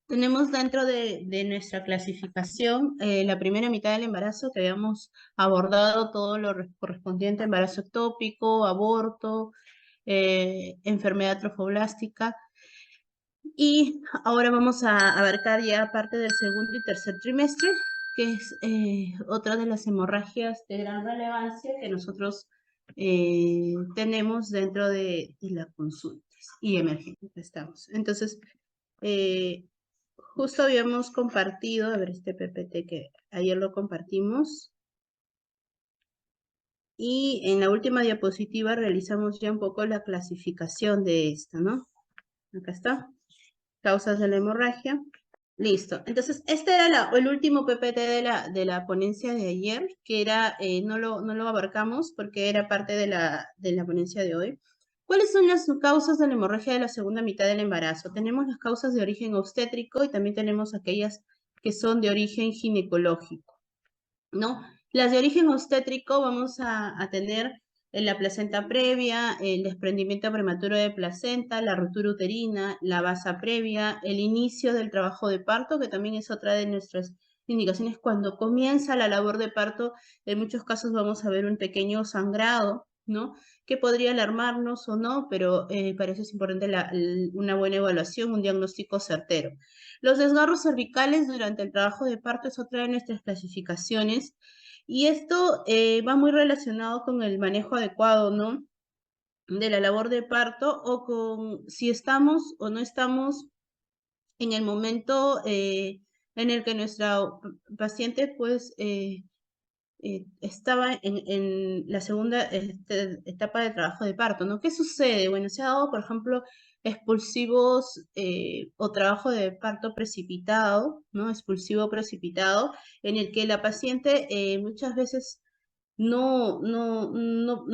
Tenemos dentro de nuestra clasificación la primera mitad del embarazo, que habíamos abordado todo lo correspondiente a embarazo ectópico, aborto, enfermedad trofoblástica. Y ahora vamos a abarcar ya parte del segundo y tercer trimestre, que es otra de las hemorragias de gran relevancia que nosotros tenemos dentro de las consultas y emergencias que estamos. Entonces, eh, justo habíamos compartido, a ver este PPT que ayer lo compartimos, y en la última diapositiva realizamos ya un poco la clasificación de esta, ¿no? Acá está, causas de la hemorragia. Listo. Entonces, este era el último PPT de la ponencia de ayer, que era, no lo abarcamos porque era parte de la ponencia de hoy. ¿Cuáles son las causas de la hemorragia de la segunda mitad del embarazo? Tenemos las causas de origen obstétrico y también tenemos aquellas que son de origen ginecológico, ¿no? Las de origen obstétrico vamos a tener la placenta previa, el desprendimiento prematuro de placenta, la ruptura uterina, la basa previa, el inicio del trabajo de parto, que también es otra de nuestras indicaciones. Cuando comienza la labor de parto, en muchos casos vamos a ver un pequeño sangrado, ¿no? Que podría alarmarnos o no, pero para eso es importante una buena evaluación, un diagnóstico certero. Los desgarros cervicales durante el trabajo de parto es otra de nuestras clasificaciones y esto va muy relacionado con el manejo adecuado, ¿no? De la labor de parto o con si estamos o no estamos en el momento en el que nuestra paciente pues estaba en la segunda etapa de trabajo de parto, ¿no? ¿Qué sucede? Bueno, se ha dado, por ejemplo, expulsivos o trabajo de parto precipitado, ¿no? Expulsivo precipitado, en el que la paciente muchas veces no,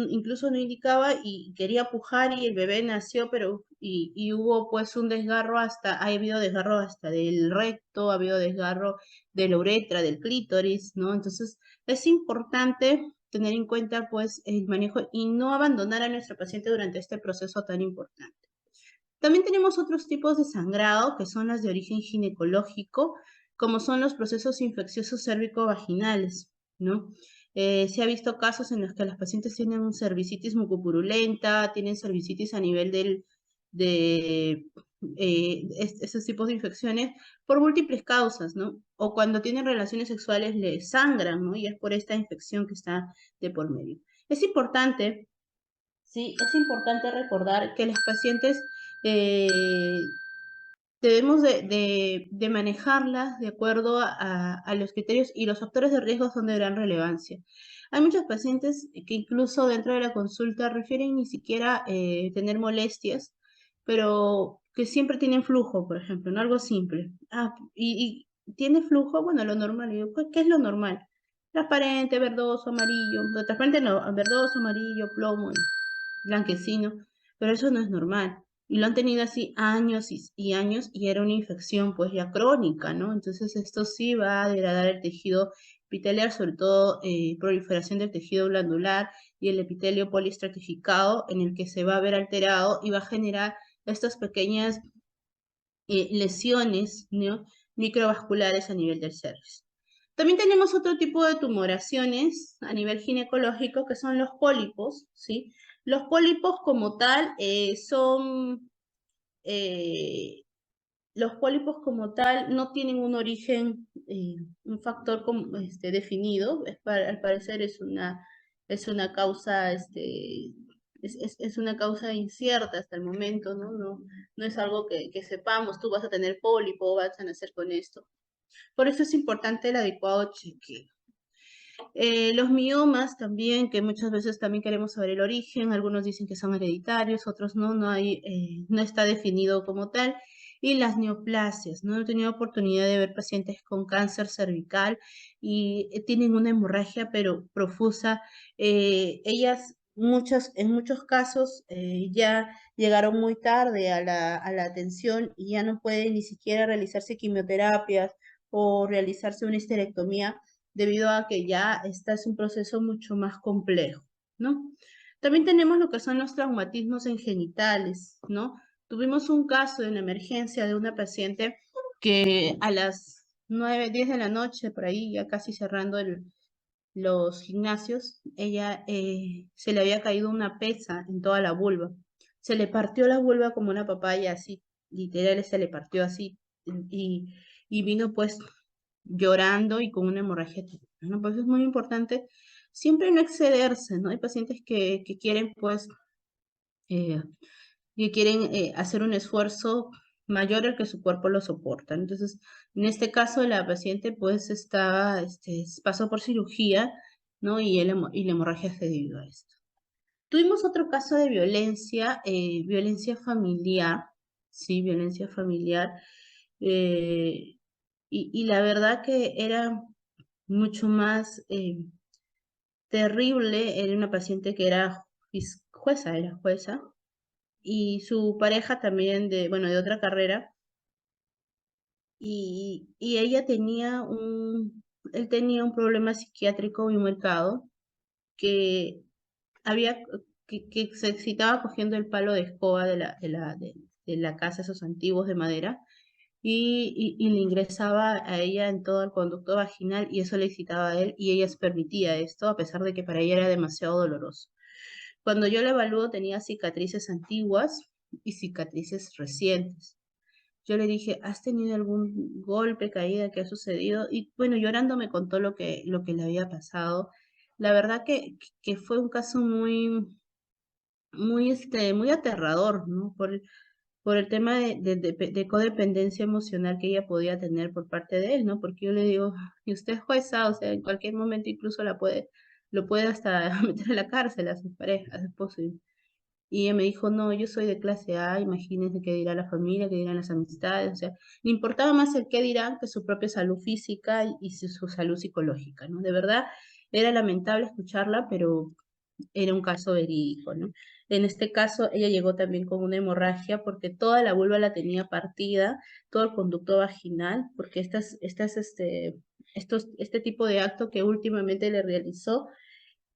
incluso no indicaba y quería pujar y el bebé nació, pero y hubo pues un desgarro ha habido desgarro hasta del recto, ha habido desgarro de la uretra, del clítoris, ¿no? Entonces es importante tener en cuenta pues el manejo y no abandonar a nuestra paciente durante este proceso tan importante. También tenemos otros tipos de sangrado que son las de origen ginecológico, como son los procesos infecciosos cérvico-vaginales, ¿no? Se ha visto casos en los que las pacientes tienen un cervicitis mucopurulenta, tienen cervicitis a nivel de esos tipos de infecciones por múltiples causas, ¿no? O cuando tienen relaciones sexuales les sangran, ¿no? Y es por esta infección que está de por medio. Es importante, sí, es importante recordar que las pacientes eh, debemos de manejarlas de acuerdo a los criterios y los factores de riesgo son de gran relevancia. Hay muchos pacientes que incluso dentro de la consulta refieren ni siquiera tener molestias, pero que siempre tienen flujo, por ejemplo, ¿no? Algo simple. Y tiene flujo, bueno, lo normal. Y digo, ¿qué es lo normal? Transparente, verdoso, amarillo. No, transparente no, verdoso, amarillo, plomo, blanquecino, pero eso no es normal. Y lo han tenido así años y años y era una infección pues ya crónica, ¿no? Entonces esto sí va a degradar el tejido epitelial, sobre todo proliferación del tejido glandular y el epitelio poliestratificado en el que se va a ver alterado y va a generar estas pequeñas lesiones, ¿no? Microvasculares a nivel del cervix. También tenemos otro tipo de tumoraciones a nivel ginecológico que son los pólipos, ¿sí? Los pólipos como tal eh, los pólipos como tal no tienen un origen, un factor definido, al parecer es una causa, es una causa incierta hasta el momento, ¿no? No es algo que sepamos, tú vas a tener pólipo, vas a nacer con esto. Por eso es importante el adecuado chequeo. Los miomas también, que muchas veces también queremos saber el origen, algunos dicen que son hereditarios, otros no está definido como tal. Y las neoplasias, ¿no? He tenido oportunidad de ver pacientes con cáncer cervical y tienen una hemorragia pero profusa. Ellas, en muchos casos, ya llegaron muy tarde a la atención y ya no pueden ni siquiera realizarse quimioterapias o realizarse una histerectomía debido a que ya este es un proceso mucho más complejo, ¿no? También tenemos lo que son los traumatismos en genitales, ¿no? Tuvimos un caso en emergencia de una paciente que a las 9, 10 de la noche, por ahí, ya casi cerrando los gimnasios, ella se le había caído una pesa en toda la vulva. Se le partió la vulva como una papaya, así, literal, se le partió así, y, y vino pues llorando y con una hemorragia total, ¿no? Pues es muy importante siempre no excederse, ¿no? Hay pacientes que quieren pues eh, hacer un esfuerzo mayor al que su cuerpo lo soporta. Entonces, en este caso, la paciente pues estaba, pasó por cirugía, ¿no? Y la hemorragia se debido a esto. Tuvimos otro caso de violencia, violencia familiar, sí, violencia familiar, y la verdad que era mucho más terrible. Era una paciente que era era jueza, y su pareja también bueno, de otra carrera, y él tenía un problema psiquiátrico muy marcado, que había, que se excitaba cogiendo el palo de escoba de la casa, esos antiguos de madera, y le ingresaba a ella en todo el conducto vaginal, y eso le excitaba a él, y ella se permitía esto, a pesar de que para ella era demasiado doloroso. Cuando yo la evalúo, tenía cicatrices antiguas y cicatrices recientes. Yo le dije, ¿has tenido algún golpe, caída, qué ha sucedido? Y bueno, llorando me contó lo que le había pasado. La verdad que fue un caso muy aterrador, ¿no? Por el tema de codependencia emocional que ella podía tener por parte de él, ¿no? Porque yo le digo, y usted es jueza, o sea, en cualquier momento incluso lo puede hasta meter a la cárcel a su pareja, a su esposo. Y ella me dijo, no, yo soy de clase A, imagínense qué dirá la familia, qué dirán las amistades, o sea, le importaba más el qué dirán que su propia salud física y su salud psicológica, ¿no? De verdad, era lamentable escucharla, pero era un caso verídico, ¿no? En este caso, ella llegó también con una hemorragia porque toda la vulva la tenía partida, todo el conducto vaginal, porque este tipo de acto que últimamente le realizó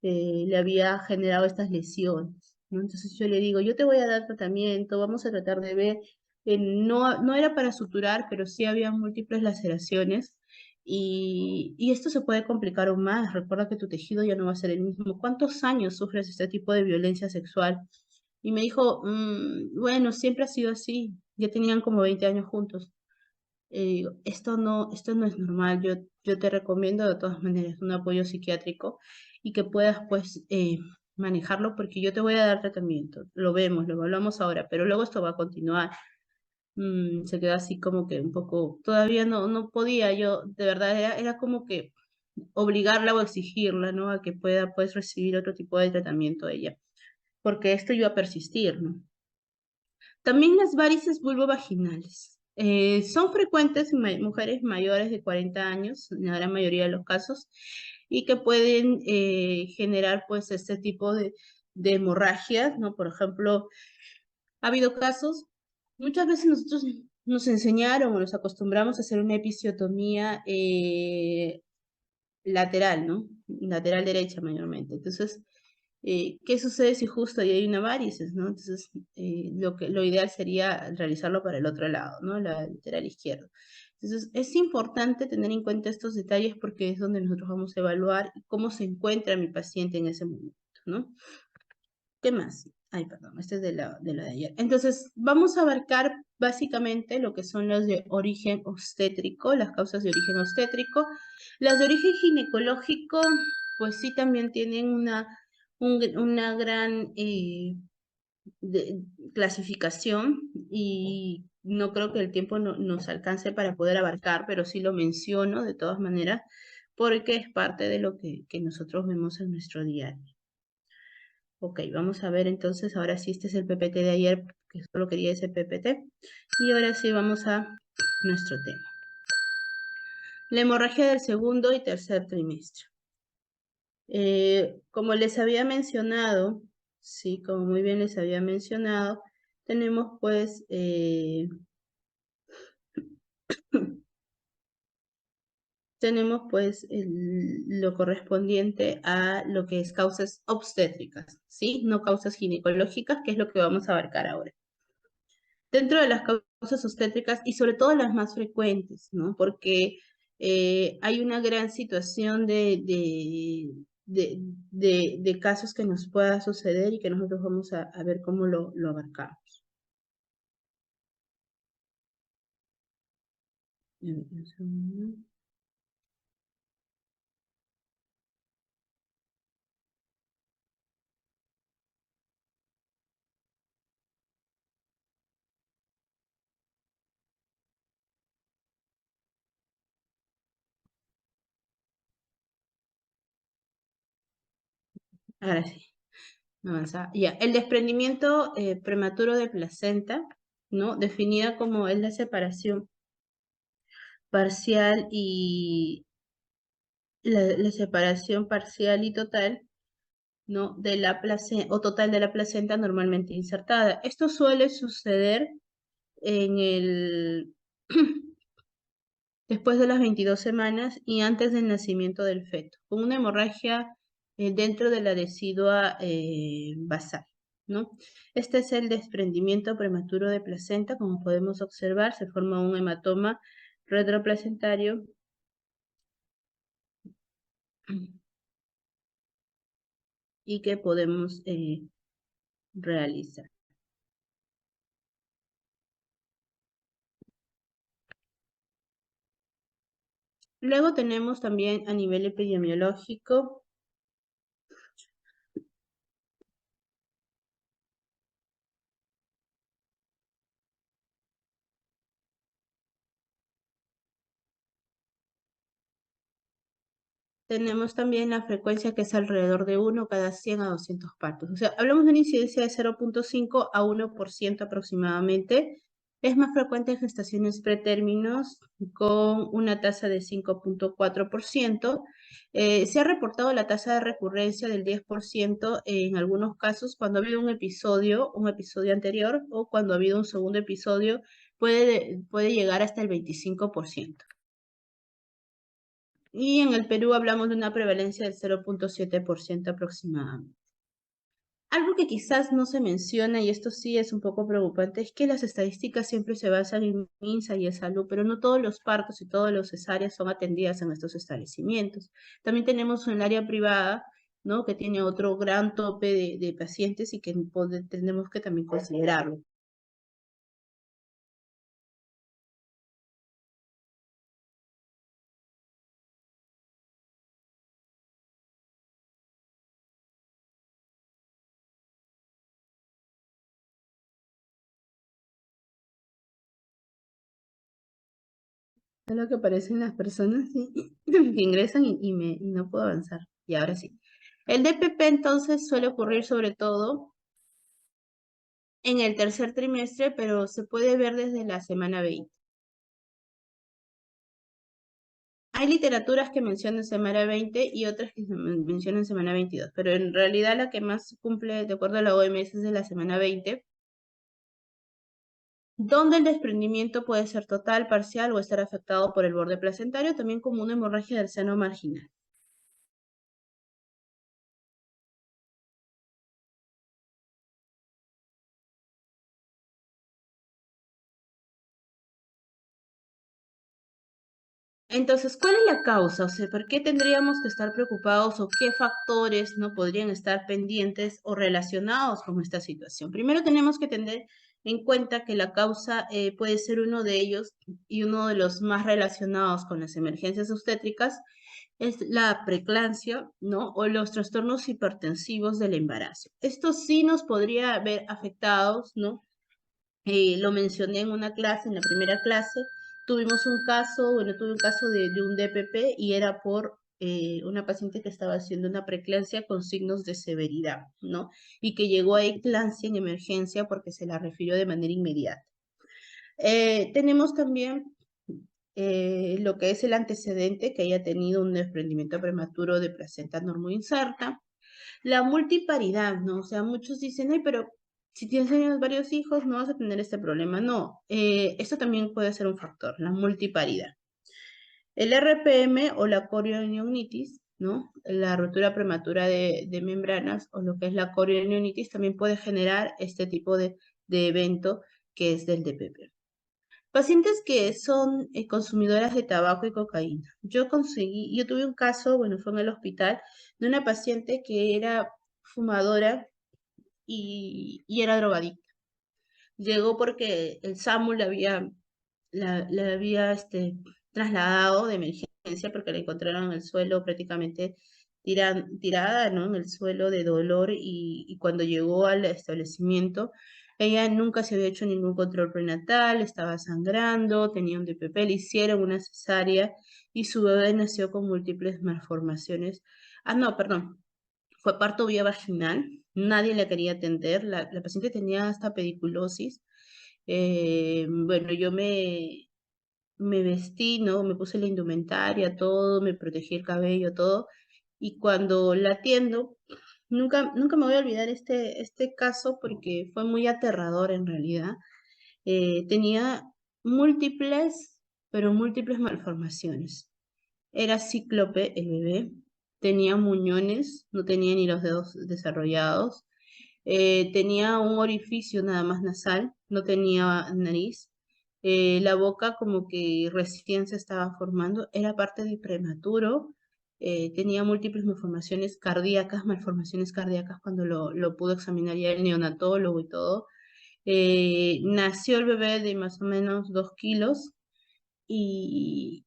le había generado estas lesiones, ¿no? Entonces yo le digo, yo te voy a dar tratamiento, vamos a tratar de ver, no era para suturar, pero sí había múltiples laceraciones, y esto se puede complicar aún más. Recuerda que tu tejido ya no va a ser el mismo. ¿Cuántos años sufres este tipo de violencia sexual? Y me dijo, bueno, siempre ha sido así, ya tenían como 20 años juntos. Digo, esto no es normal. Yo te recomiendo de todas maneras un apoyo psiquiátrico y que puedas pues manejarlo, porque yo te voy a dar tratamiento. Lo vemos, lo evaluamos ahora, pero luego esto va a continuar. Se quedó así como que un poco, todavía no podía. Yo de verdad era como que obligarla o exigirla, ¿no? A que pueda pues recibir otro tipo de tratamiento ella, porque esto iba a persistir, ¿no? También las varices vulvovaginales. Son frecuentes en mujeres mayores de 40 años, en la gran mayoría de los casos, y que pueden generar pues este tipo de hemorragias, ¿no? Por ejemplo, ha habido casos, muchas veces nosotros nos enseñaron o nos acostumbramos a hacer una episiotomía lateral, ¿no? Lateral derecha mayormente. Entonces, ¿qué sucede si justo ahí hay una varices, ¿no? Entonces, lo ideal sería realizarlo para el otro lado, ¿no? La lateral izquierda. Entonces, es importante tener en cuenta estos detalles, porque es donde nosotros vamos a evaluar cómo se encuentra mi paciente en ese momento, ¿no? ¿Qué más? Ay, perdón, este es de ayer. Entonces, vamos a abarcar básicamente lo que son las de origen obstétrico, las causas de origen obstétrico. Las de origen ginecológico, pues sí, también tienen una gran clasificación, y no creo que el tiempo nos alcance para poder abarcar, pero sí lo menciono de todas maneras, porque es parte de lo que nosotros vemos en nuestro diario. Ok, vamos a ver entonces, ahora sí, este es el PPT de ayer, que solo quería ese PPT. Y ahora sí vamos a nuestro tema. La hemorragia del segundo y tercer trimestre. Como les había mencionado, sí, como muy bien les había mencionado, tenemos pues tenemos pues lo correspondiente a lo que es causas obstétricas, ¿sí? No causas ginecológicas, que es lo que vamos a abarcar ahora. Dentro de las causas causas obstétricas y sobre todo las más frecuentes, ¿no? Porque hay una gran situación de casos que nos pueda suceder y que nosotros vamos a ver cómo lo abarcamos. Un segundo. Ahora sí, avanza. Ya, el desprendimiento prematuro de placenta, ¿no? Definida como es la separación parcial y la separación parcial y total, ¿no? De la placenta o total de la placenta normalmente insertada. Esto suele suceder en el después de las 22 semanas y antes del nacimiento del feto, con una hemorragia dentro de la decidua basal, ¿no? Este es el desprendimiento prematuro de placenta, como podemos observar, se forma un hematoma retroplacentario y que podemos realizar. Luego tenemos también a nivel epidemiológico tenemos también la frecuencia que es alrededor de 1 cada 100 a 200 partos. O sea, hablamos de una incidencia de 0.5 a 1% aproximadamente. Es más frecuente en gestaciones pretérminos con una tasa de 5.4%. Se ha reportado la tasa de recurrencia del 10% en algunos casos cuando ha habido un episodio anterior o cuando ha habido un segundo episodio puede llegar hasta el 25%. Y en el Perú hablamos de una prevalencia del 0.7% aproximadamente. Algo que quizás no se menciona, y esto sí es un poco preocupante, es que las estadísticas siempre se basan en MINSA y en salud, pero no todos los partos y todas las cesáreas son atendidas en estos establecimientos. También tenemos un área privada, ¿no? Que tiene otro gran tope de pacientes y que tenemos que también considerarlo. Es lo que aparecen las personas que ingresan y no puedo avanzar. Y ahora sí. El DPP entonces suele ocurrir sobre todo en el tercer trimestre, pero se puede ver desde la semana 20. Hay literaturas que mencionan semana 20 y otras que mencionan semana 22, pero en realidad la que más cumple, de acuerdo a la OMS, es de la semana 20, donde el desprendimiento puede ser total, parcial o estar afectado por el borde placentario, también como una hemorragia del seno marginal. Entonces, ¿cuál es la causa? O sea, ¿por qué tendríamos que estar preocupados o qué factores no podrían estar pendientes o relacionados con esta situación? Primero tenemos que tener en cuenta que la causa puede ser uno de ellos y uno de los más relacionados con las emergencias obstétricas es la preeclampsia, ¿no? O los trastornos hipertensivos del embarazo. Esto sí nos podría haber afectados, ¿no? Lo mencioné en una clase, en la primera clase, tuvimos un caso, bueno, tuve un caso de un DPP y era por una paciente que estaba haciendo una preeclampsia con signos de severidad, ¿no? Y que llegó a eclampsia en emergencia porque se la refirió de manera inmediata. Tenemos también lo que es el antecedente, que haya tenido un desprendimiento prematuro de placenta normoinserta, la multiparidad, ¿no? O sea, muchos dicen, ay, pero si tienes varios hijos no vas a tener este problema. No, esto también puede ser un factor, la multiparidad. El RPM o la corioamnionitis, ¿no? La rotura prematura de membranas o lo que es la corioamnionitis también puede generar este tipo de evento que es del DPP. Pacientes que son consumidoras de tabaco y cocaína. Yo tuve un caso, bueno, fue en el hospital, de una paciente que era fumadora y era drogadicta. Llegó porque el SAMU la había trasladado de emergencia porque la encontraron en el suelo prácticamente tirada, ¿no? En el suelo de dolor y cuando llegó al establecimiento, ella nunca se había hecho ningún control prenatal, estaba sangrando, tenía un DPP, le hicieron una cesárea y su bebé nació con múltiples malformaciones. Ah, no, perdón, fue parto vía vaginal, nadie la quería atender, la paciente tenía hasta pediculosis. Bueno, me vestí, ¿no? Me puse la indumentaria, todo, me protegí el cabello, todo. Y cuando la atiendo, nunca me voy a olvidar este caso porque fue muy aterrador en realidad. Tenía múltiples, pero múltiples malformaciones. Era cíclope el bebé, tenía muñones, no tenía ni los dedos desarrollados, tenía un orificio nada más nasal, no tenía nariz, la boca como que recién se estaba formando, era parte de prematuro, tenía múltiples malformaciones cardíacas cuando lo pudo examinar ya el neonatólogo y todo. Nació el bebé de más o menos 2 kilos y,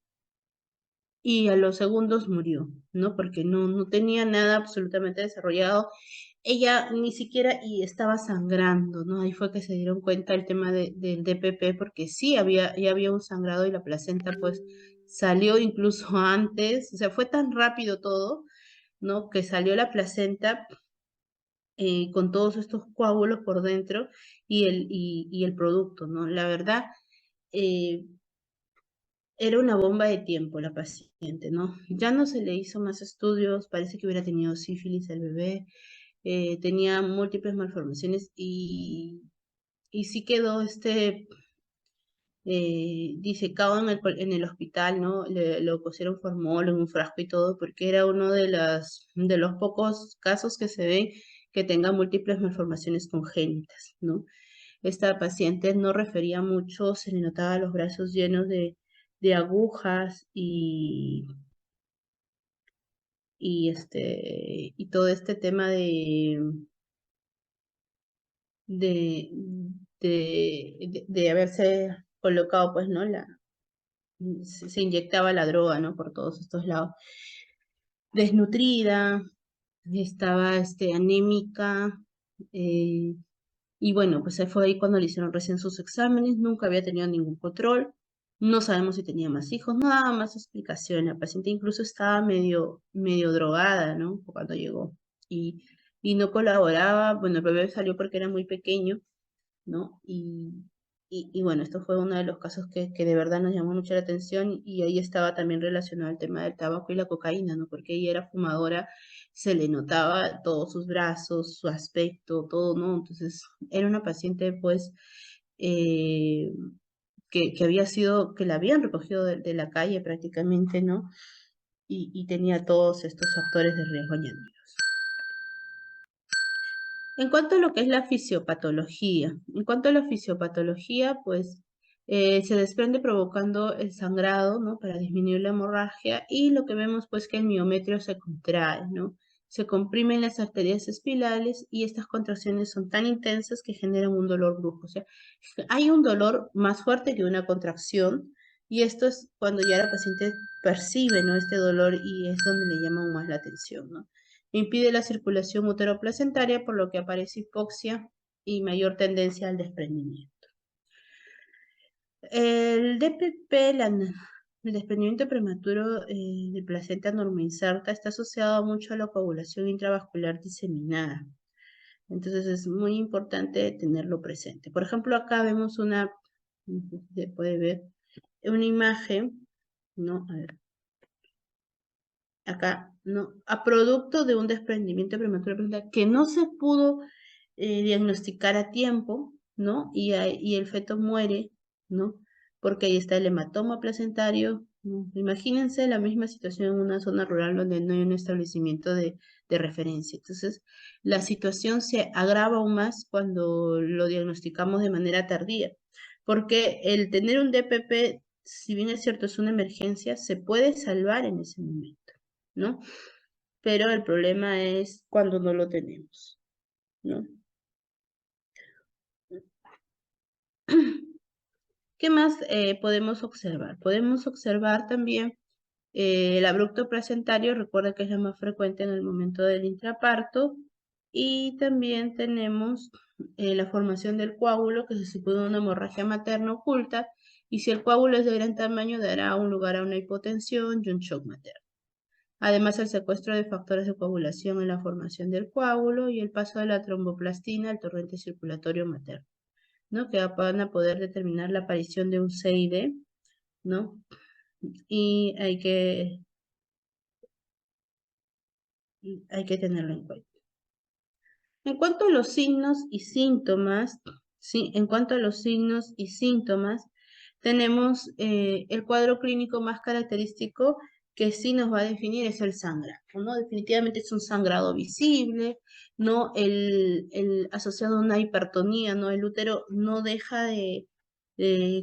y a los segundos murió, ¿no? Porque no tenía nada absolutamente desarrollado. Ella ni siquiera y estaba sangrando, ¿no? Ahí fue que se dieron cuenta el tema del DPP, porque sí ya había un sangrado y la placenta pues salió incluso antes, o sea, fue tan rápido todo, ¿no? Que salió la placenta con todos estos coágulos por dentro y el producto, ¿no? La verdad, eh, era una bomba de tiempo la paciente, ¿no? Ya no se le hizo más estudios, parece que hubiera tenido sífilis el bebé, tenía múltiples malformaciones y sí quedó disecado en el hospital, ¿no? Lo pusieron formol en un frasco y todo, porque era uno de los pocos casos que se ven que tenga múltiples malformaciones congénitas, ¿no? Esta paciente no refería mucho, se le notaba los brazos llenos de agujas y todo este tema de, de haberse colocado, pues, ¿no? Se inyectaba la droga, ¿no? Por todos estos lados. Desnutrida, estaba, anémica, eh, y bueno, pues fue ahí cuando le hicieron recién sus exámenes, nunca había tenido ningún control, no sabemos si tenía más hijos, no daba más explicación, la paciente incluso estaba medio drogada, ¿no? Cuando llegó, y, y no colaboraba, bueno, el bebé salió porque era muy pequeño, ¿no? Y bueno, esto fue uno de los casos que de verdad nos llamó mucho la atención y ahí estaba también relacionado el tema del tabaco y la cocaína, ¿no? Porque ella era fumadora, se le notaba todos sus brazos, su aspecto, todo, ¿no? Entonces, era una paciente, pues, eh, que había sido, que la habían recogido de la calle prácticamente, ¿no? Y tenía todos estos factores de riesgo añadidos. En cuanto a lo que es la fisiopatología, pues se desprende provocando el sangrado, ¿no? Para disminuir la hemorragia y lo que vemos pues que el miometrio se contrae, ¿no? Se comprimen las arterias espirales y estas contracciones son tan intensas que generan un dolor brusco. O sea, hay un dolor más fuerte que una contracción y esto es cuando ya la paciente percibe, ¿no? Este dolor y es donde le llama aún más la atención, ¿no? Impide la circulación uteroplacentaria, por lo que aparece hipoxia y mayor tendencia al desprendimiento. El DPP, el desprendimiento prematuro de placenta normoinserta, está asociado mucho a la coagulación intravascular diseminada. Entonces es muy importante tenerlo presente. Por ejemplo, acá vemos se puede ver una imagen, ¿no? A ver, acá, ¿no? A producto de un desprendimiento prematuro de placenta que no se pudo diagnosticar a tiempo, ¿no? Y el feto muere, ¿no? Porque ahí está el hematoma placentario, ¿no? Imagínense la misma situación en una zona rural donde no hay un establecimiento de referencia. Entonces, la situación se agrava aún más cuando lo diagnosticamos de manera tardía. porque el tener un DPP, si bien es cierto, es una emergencia, se puede salvar en ese momento, ¿no? Pero el problema es cuando no lo tenemos, ¿no? ¿Qué más podemos observar? Podemos observar también el abrupto placentario, recuerda que es lo más frecuente en el momento del intraparto, y también tenemos la formación del coágulo, que se supone una hemorragia materna oculta, y si el coágulo es de gran tamaño, dará un lugar a una hipotensión y un shock materno. Además, el secuestro de factores de coagulación en la formación del coágulo y el paso de la tromboplastina al torrente circulatorio materno, ¿no? Que van a poder determinar la aparición de un CID, ¿no? Y hay que tenerlo en cuenta. En cuanto a los signos y síntomas, sí, en cuanto a los signos y síntomas, tenemos el cuadro clínico más característico que sí nos va a definir es el sangrado, ¿no? Definitivamente es un sangrado visible, ¿no? El asociado a una hipertonía, ¿no? El útero no deja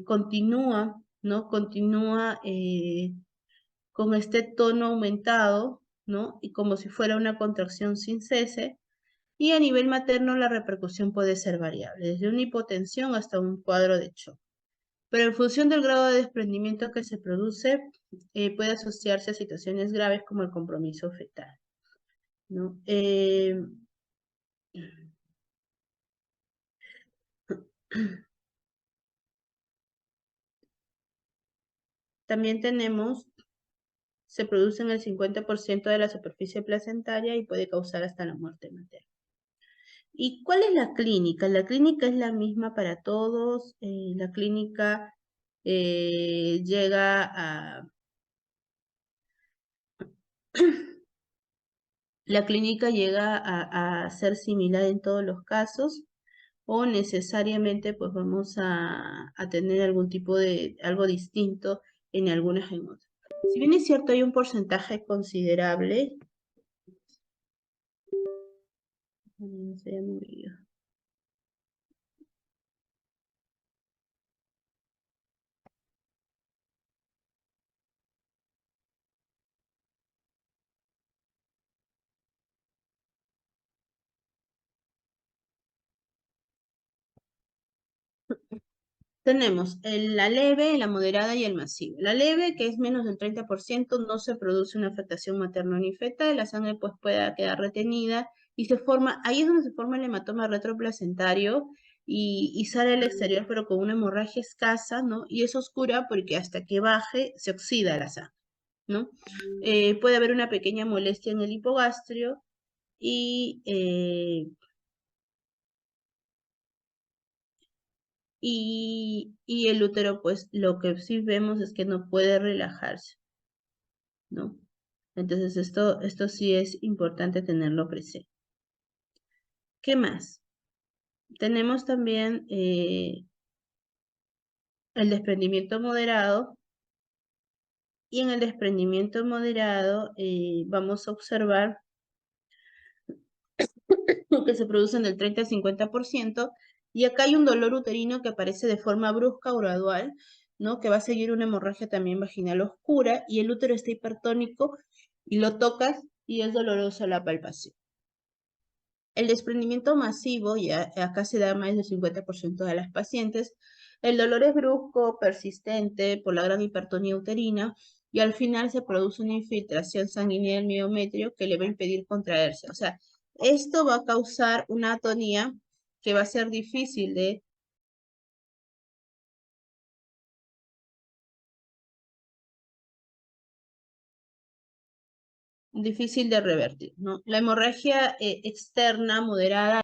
continúa, ¿no? Continúa con este tono aumentado, ¿no? Y como si fuera una contracción sin cese. Y a nivel materno la repercusión puede ser variable, desde una hipotensión hasta un cuadro de shock. Pero en función del grado de desprendimiento que se produce, puede asociarse a situaciones graves como el compromiso fetal, ¿no? También tenemos, se produce en el 50% de la superficie placentaria y puede causar hasta la muerte materna. ¿Y cuál es la clínica? La clínica es la misma para todos. La clínica llega a... La clínica llega a ser similar en todos los casos o necesariamente pues vamos a tener algún tipo de algo distinto en algunas en otras. Si bien es cierto hay un porcentaje considerable, no se haya movido. Tenemos la leve, la moderada y el masivo. La leve, que es menos del 30%, no se produce una afectación materno ni fetal, la sangre pues puede quedar retenida y se forma, ahí es donde se forma el hematoma retroplacentario y sale al exterior pero con una hemorragia escasa, ¿no? Y es oscura porque hasta que baje se oxida la sangre, ¿no? Puede haber una pequeña molestia en el hipogastrio y y el útero, pues lo que sí vemos es que no puede relajarse, ¿no? Entonces esto sí es importante tenerlo presente. ¿Qué más? Tenemos también el desprendimiento moderado y en el desprendimiento moderado vamos a observar que se producen del 30 al 50%, y acá hay un dolor uterino que aparece de forma brusca o gradual, ¿no? Que va a seguir una hemorragia también vaginal oscura, y el útero está hipertónico, y lo tocas, y es dolorosa la palpación. El desprendimiento masivo, ya acá se da más del 50% de las pacientes, el dolor es brusco, persistente, por la gran hipertonía uterina, y al final se produce una infiltración sanguínea del miometrio que le va a impedir contraerse. O sea, esto va a causar una atonía que va a ser difícil de revertir, ¿no? La hemorragia externa moderada